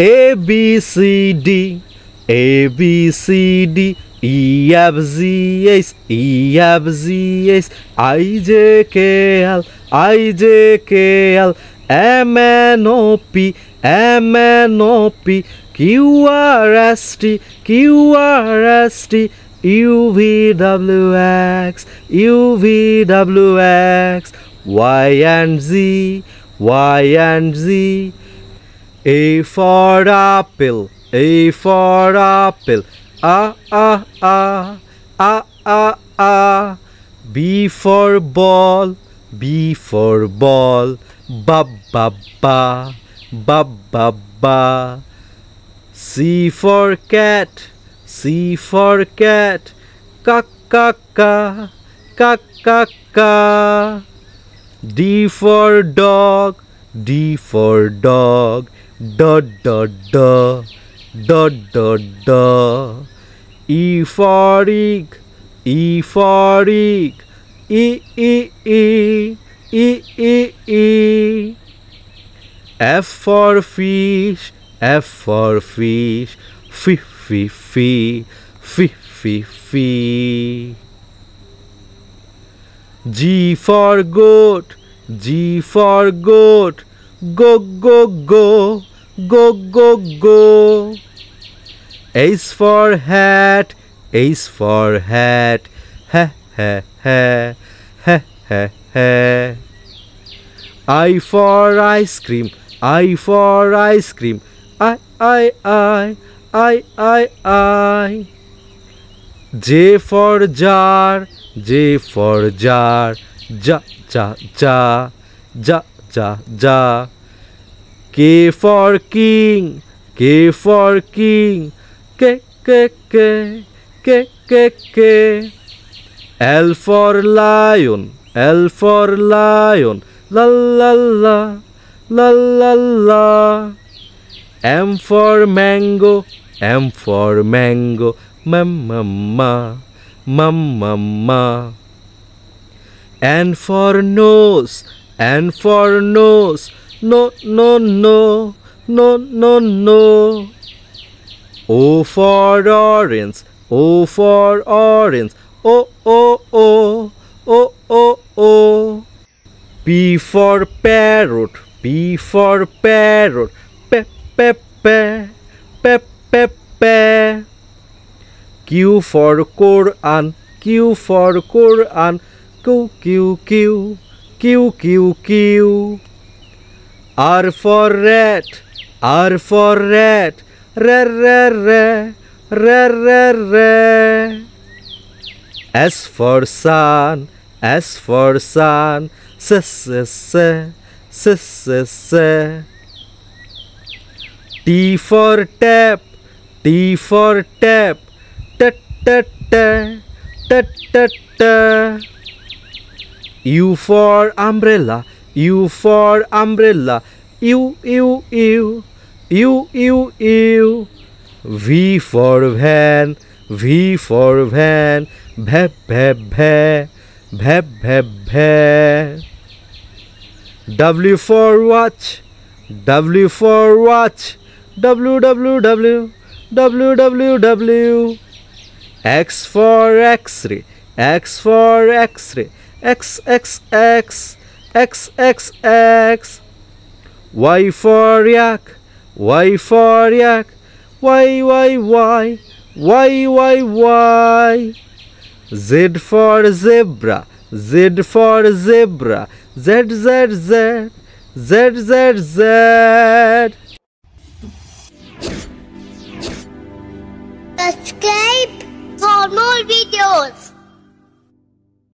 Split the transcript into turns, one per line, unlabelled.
A B C D, A B C D, E F G H, E F G H, I J K L, I J K L, M N O P, M N O P, Q R S T, Q R S T, U V W X, U V W X, Y and Z, Y and Z. A for apple, A for apple, A, A, A, A, A, A. B for ball, B for ball, Ba, ba, ba, Ba, ba, ba. C for cat, C for cat, Ka, ka, ka, Ka, ka, ka. D for dog, D for dog, Da, da, da, da, da, da. E for egg, E for egg, E, E, E, E, E, E. F for fish, F for fish, F, F, F, F, F, F. G for goat, G for goat, Go, go, go, go, go, go. H for hat, H for hat, ha, ha, ha, ha, ha, ha. I for ice cream, I for ice cream, I, I. J for jar, J for jar, ja, ja, ja, ja, ja, ja. K for king, K for king, K, K, K, K, K, K. L for lion, L for lion, la, la, la, la, la, la. M for mango, M for mango, ma, ma, ma, ma, ma, ma. N for nose, N for nose, no, no, no, no, no, no. O for orange, O for orange, O, O, O, O, O, O. P for parrot, P for parrot, pe, pe, pe, pe, pe, pe. Q for Quran, Q for Quran, Q, Q, Q, Q, Q, Q. R for rat, R for rat, re, re, re, re, re, re. S for sun, S for sun, s, s, s, s, s, s. T for tap, T for tap, t, t, t, t, t, t. U for umbrella, U for umbrella, U, U, U, U, U, U. V for van, V for van, bhe, bhe, bhe, bhe, bhe, bhe. W for watch, W for watch, W, W, W, W, W, W. X for X-ray, X for X-ray, X, X, X, X, X, X. Y for yak, Y for yak, Y, Y, Y, Y, Y, Y. Z for zebra, Z for zebra, Z, Z, Z, Z, Z, Z.
Subscribe for more videos.